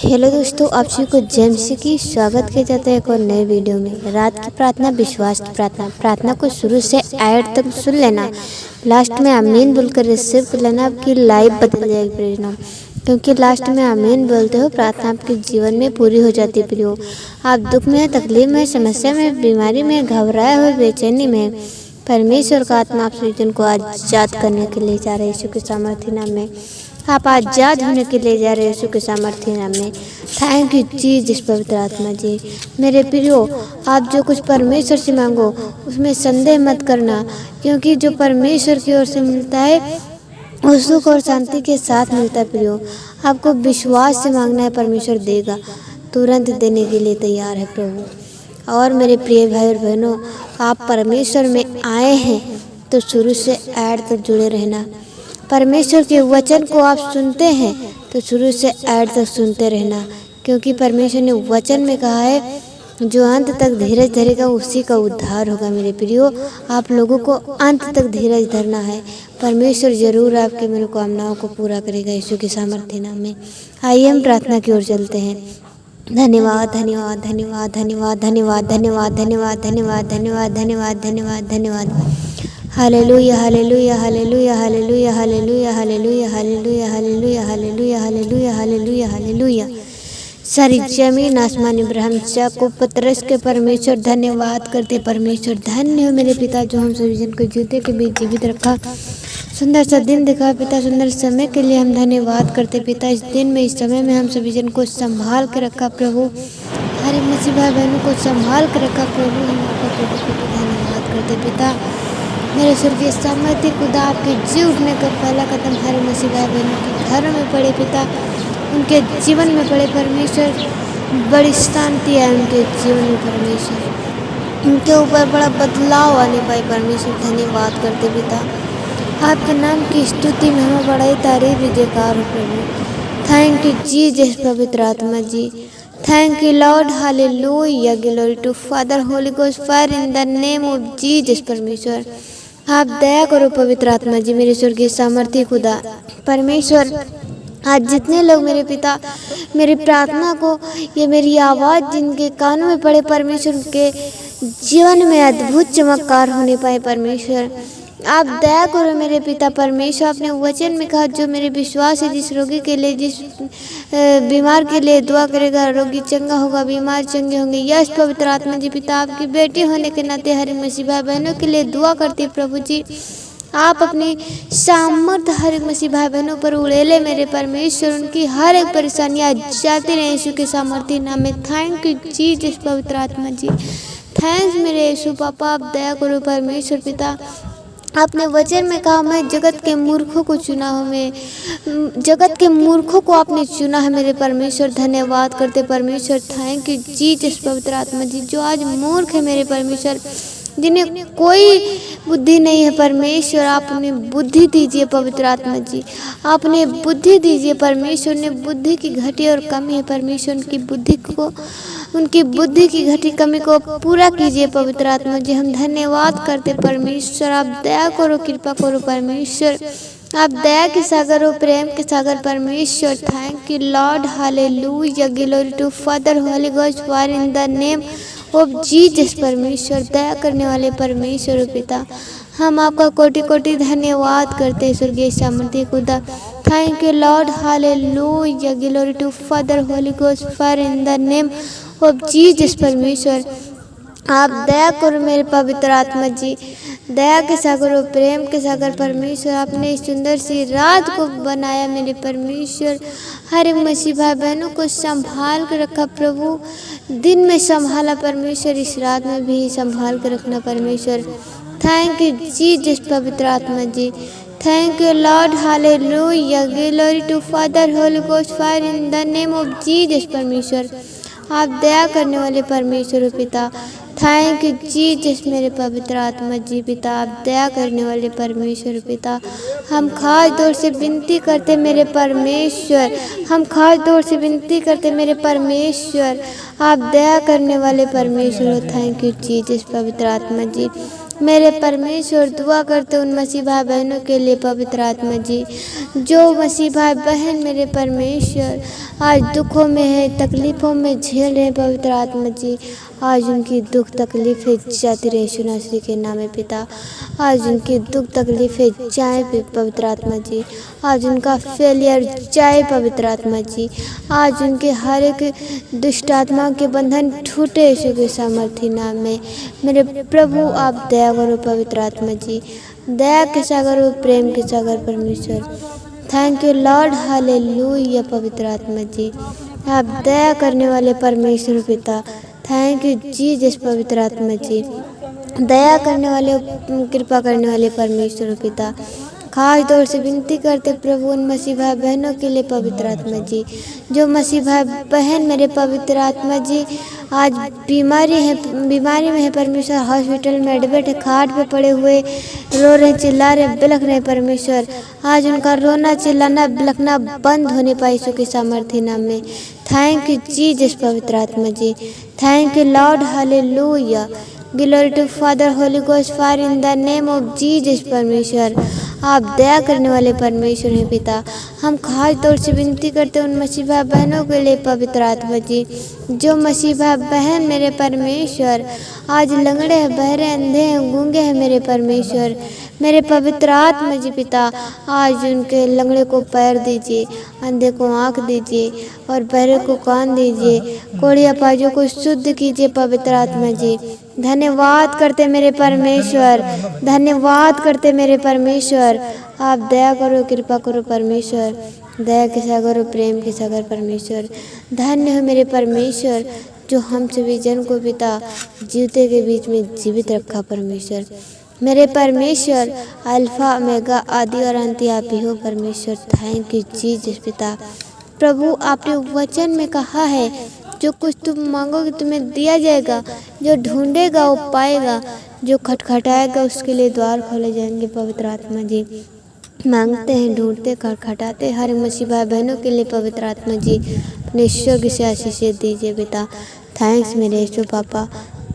Hello दोस्तों, आप सभी को जेएमसी की स्वागत किया जाता है एक और नए वीडियो में। रात की प्रार्थना, विश्वास की प्रार्थना को शुरू से एंड तक सुन लेना। लास्ट में आमीन बोलकर रिसीव कर लेना, आपकी लाइफ बदल जाएगी प्रियो। क्योंकि लास्ट में आमीन बोलते हो, प्रार्थना आपके जीवन में पूरी हो जाती है प्रियो। आप दुख में, तकलीफ में, समस्या में, बीमारी में, घबराए हुए, बेचैनी में, परमेश्वर का आत्मा आप सभी को आजाद करने के लिए जा रहे हैं। यीशु के सामर्थ्य नाम में आप आजाद होने के लिए जा रहे हैं। यीशु के सामर्थ्य नाम में थैंक यू जीसस पवित्र आत्मा जी। मेरे प्रियो, आप जो कुछ परमेश्वर से मांगो उसमें संदेह मत करना, क्योंकि जो परमेश्वर की ओर से मिलता है वो सुख और शांति के साथ मिलता है प्रियो। आपको विश्वास से मांगना है, परमेश्वर देगा, तुरंत देने के लिए तैयार है प्रभु। और मेरे प्रिय भाई और बहनों, आप परमेश्वर में आए हैं तो शुरू से एंड तक जुड़े रहना। परमेश्वर के वचन को आप सुनते हैं तो शुरू से एंड तक सुनते रहना, क्योंकि परमेश्वर ने वचन में कहा है जो अंत तक धीरज धरेगा उसी का उद्धार होगा। मेरे प्रियो, आप लोगों को अंत तक धीरज धरना है। परमेश्वर जरूर आपके मनोकामनाओं को पूरा करेगा यीशु के सामर्थ्य नाम में। आइए हम प्रार्थना की ओर चलते हैं। धन्यवाद धन्यवाद धन्यवाद धन्यवाद धन्यवाद धन्यवाद धन्यवाद धन्यवाद धन्यवाद धन्यवाद धन्यवाद धन्यवाद। Hallelujah hallelujah hallelujah hallelujah hallelujah hallelujah hallelujah hallelujah hallelujah hallelujah hallelujah hallelujah. सारी जमीन आसमान इब्राहिम को पतरस के परमेश्वर धन्यवाद करते। परमेश्वर धन्य हो मेरे पिता, जो हम सभी जन को जूते के बीच जीवित रखा, सुंदर सा दिन दिखा पिता, सुंदर समय के लिए हम धन्यवाद करते पिता। इस दिन में, इस समय में हम सभी जन को संभाल के रखा प्रभु, हरे मसीह भाई बहनों को संभाल के रखा प्रभु। हम आपका धन्यवाद करते पिता। मेरे स्वर्गीय सामर्थ्य खुदा, आपके जी उठने का पहला कदम हरे मसीह भाई बहनों के घरों में पड़े पिता, उनके जीवन में पड़े परमेश्वर। बड़ी शांति है उनके जीवन में परमेश्वर, उनके ऊपर बड़ा बदलाव आने पाए परमेश्वर। धन्यवाद करते पिता, आपके नाम की स्तुति में हमें बड़ाई तारीफ जयकार हो प्रभु। थैंक यू जीसस पवित्र आत्मा ji. Thank you Lord, hallelujah, glory to father, Holi ghost fire in the name of Jesus. परमेश्वर आप दया करो पवित्र आत्मा जी, मेरे स्वर्गीय सामर्थ्य खुदा परमेश्वर। आज जितने लोग मेरे पिता मेरी प्रार्थना को, ये मेरी आवाज़ जिनके कानों में पड़े परमेश्वर, के जीवन में अद्भुत चमत्कार होने पाए परमेश्वर। आप दया करो मेरे पिता परमेश्वर। आपने वचन में कहा जो मेरे विश्वास है, जिस रोगी के लिए, जिस बीमार के लिए दुआ करेगा, रोगी चंगा होगा, बीमार चंगे होंगे। यस पवित्र आत्मा जी पिता, आपकी बेटी होने के नाते हरे मसीह भाई बहनों के लिए दुआ करती प्रभु जी। आप अपनी सामर्थ हर एक मसीह भाई बहनों पर उड़ेले मेरे परमेश्वर, उनकी हर एक परेशानियाँ जाती रहे यीशु के सामर्थ्य नाम में। थैंक यू जीसस पवित्र आत्मा जी। थैंक्स मेरे यीशु पापा, आप दया करो परमेश्वर पिता। आपने वचन में कहा मैं जगत के मूर्खों को चुना हूँ, मैं जगत के मूर्खों को आपने चुना है मेरे परमेश्वर। धन्यवाद करते परमेश्वर। थैंक यू जीसस पवित्र आत्मा जी, जो आज मूर्ख है मेरे परमेश्वर, जिन्हें कोई बुद्धि नहीं है परमेश्वर, आपने बुद्धि दीजिए पवित्र आत्मा जी, आपने बुद्धि दीजिए परमेश्वर। ने बुद्धि की घटी और कमी है परमेश्वर, उनकी बुद्धि की घटी कमी को पूरा कीजिए पवित्र आत्मा जी। हम धन्यवाद करते परमेश्वर, आप दया करो, कृपा करो परमेश्वर। आप दया के सागर हो, प्रेम के सागर परमेश्वर। Thank you Lord, hallelujah, glory to father, Holi ghost fire in the name of Jesus. परमेश्वर दया करने वाले परमेश्वर पिता, हम आपका कोटि कोटि धन्यवाद करते हैं स्वर्गीय सामर्थ्य खुदा। Thank you Lord, hallelujah, glory to father, Holi ghost fire in the name of Jesus. परमेश्वर आप दया करो मेरे पवित्र आत्मा जी, दया के सागर हो, प्रेम के सागर परमेश्वर। आपने इस सुंदर सी रात को बनाया मेरे परमेश्वर, हर एक मसीह भाई बहनों को संभाल कर रखा प्रभु। दिन में संभाला परमेश्वर, इस रात में भी संभाल कर रखना परमेश्वर। थैंक यू जीसस पवित्र आत्मा ji. Thank you Lord, hallelujah, glory to father, Holi ghost fire in the name of Jesus. परमेश्वर आप दया करने वाले परमेश्वर पिता। थैंक यू जीसस मेरे पवित्र आत्मा जी पिता, आप दया करने वाले परमेश्वर पिता। हम खास तौर से विनती करते मेरे परमेश्वर, हम खास तौर से विनती करते मेरे परमेश्वर, आप दया करने वाले परमेश्वर। थैंक यू जीसस पवित्र आत्मा जी। मेरे परमेश्वर दुआ करते उन मसीह भाई बहनों के लिए पवित्र आत्मा जी, जो मसीह भाई बहन मेरे परमेश्वर आज दुखों में है, तकलीफ़ों में झेल रहे हैं पवित्र आत्मा जी। आज उनकी दुख तकलीफ़ें जाती रहे यीशु नासरी के नाम में पिता। आज उनकी दुख तकलीफ़ें जाए पवित्र आत्मा जी। आज उनका फेलियर जाए पवित्र आत्मा जी। आज उनके हर एक दुष्ट आत्माओं के बंधन टूटे यीशु के सामर्थी नाम में। मेरे प्रभु आप दया करो पवित्र आत्मा जी, दया के सागर और प्रेम के सागर परमेश्वर। थैंक यू लॉर्ड, हालेलुया पवित्र आत्मा जी। आप दया करने वाले परमेश्वर पिता, थैंक यू जीसस पवित्र आत्मा जी। दया करने वाले, कृपा करने वाले परमेश्वर पिता, खास तौर से विनती करते प्रभु उन मसीह भाई बहनों के लिए पवित्र आत्मा जी, जो मसीह भाई बहन मेरे पवित्र आत्मा जी आज बीमारी में है परमेश्वर, हॉस्पिटल में एडमिट है, खाट पे पड़े हुए रो रहे, चिल्ला रहे, बिलख रहे परमेश्वर। आज उनका रोना चिल्लाना बिलखना बंद होने पाए यीशु के सामर्थ्य नाम में। थैंक यू जीसस पवित्र आत्मा ji, thank you Lord, hallelujah. Glory to father Holi ghost fire in the name of Jesus परमेश्वर। आप दया करने वाले परमेश्वर हैं पिता। हम खास तौर से विनती करते हैं उन मसीह भाई बहनों के लिए पवित्र आत्मा जी, जो मसीह भाई बहन मेरे परमेश्वर आज लंगड़े हैं, बहरे, अंधे हैं, गूंगे हैं मेरे परमेश्वर। मेरे पवित्र आत्मा जी पिता, आज उनके लंगड़े को पैर दीजिए, अंधे को आँख दीजिए और बहरे को कान दीजिए, कोढ़ी अपाहिजों को शुद्ध कीजिए पवित्र आत्मा जी। धन्यवाद करते मेरे परमेश्वर, धन्यवाद करते मेरे परमेश्वर। आप दया करो, कृपा करो परमेश्वर, दया के सागर और प्रेम के सागर परमेश्वर। धन्य हो मेरे परमेश्वर, जो हम सभी जन को पिता जीवते के बीच में जीवित रखा परमेश्वर। मेरे परमेश्वर अल्फा ओमेगा आदि और अंत आप ही हो परमेश्वर। थैंक यू जीसस पिता। प्रभु आपने वचन में कहा है, जो कुछ तुम मांगोगे तुम्हें दिया जाएगा, जो ढूंढेगा वो पाएगा, जो खटखटाएगा उसके लिए द्वार खोले जाएंगे पवित्र आत्मा जी। मांगते हैं, ढूंढते, खटखटाते हर मसीह भाई बहनों के लिए पवित्र आत्मा जी अपने ईश्वर से आशीष दीजिए पिता। थैंक्स मेरे यीशु पापा,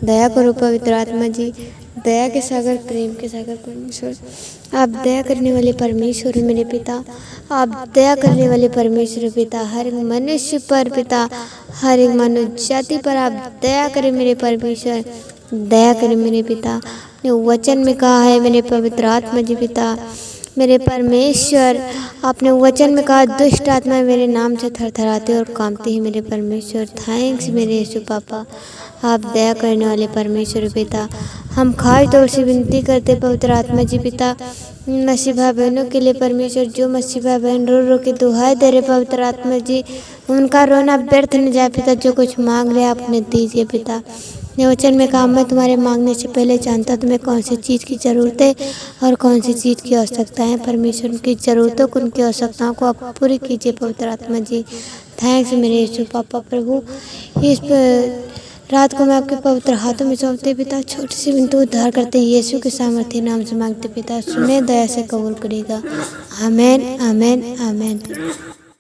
दया करो पवित्र आत्मा जी, दया के सागर, प्रेम के सागर परमेश्वर। आप दया करने वाले परमेश्वर हैं मेरे पिता, आप दया करने वाले परमेश्वर पिता। हर एक मनुष्य पर पिता, हर एक मानव जाति पर आप दया करें मेरे परमेश्वर, दया करें मेरे पिता। अपने वचन में कहा है मेरे पवित्र आत्मा जी पिता, मेरे परमेश्वर आपने वचन में कहा दुष्ट आत्मा मेरे नाम से थरथराते और कांपती है मेरे परमेश्वर। थैंक्स मेरे यीशु पापा, आप दया करने वाले परमेश्वर पिता। हम खास तौर से विनती करते पवित्र आत्मा जी पिता, मसीह भाई बहनों के लिए परमेश्वर, जो मसीह भाई बहन रो रो के दुहाई दे रहे पवित्र आत्मा जी, उनका रोना व्यर्थ न जाए पिता। जो कुछ मांग रहे आप उन्हें दीजिए पिता। वचन में कहा, मैं तुम्हारे मांगने से पहले जानता तुम्हें कौन सी चीज़ की ज़रूरत है और कौन सी चीज़ की आवश्यकता है। परमेश्वर उनकी ज़रूरतों को, उनकी आवश्यकताओं को आप पूरी कीजिए पवित्र आत्मा जी। थैंक्स मेरे यीशु पापा। प्रभु इस रात को मैं आपके पवित्र हाथों में सौंपते पिता, छोटी सी विनती उद्धार करते यीशु के सामर्थ्य नाम से मांगते पिता, सुने, दया से कबूल करेगा। आमेन, आमेन, आमेन।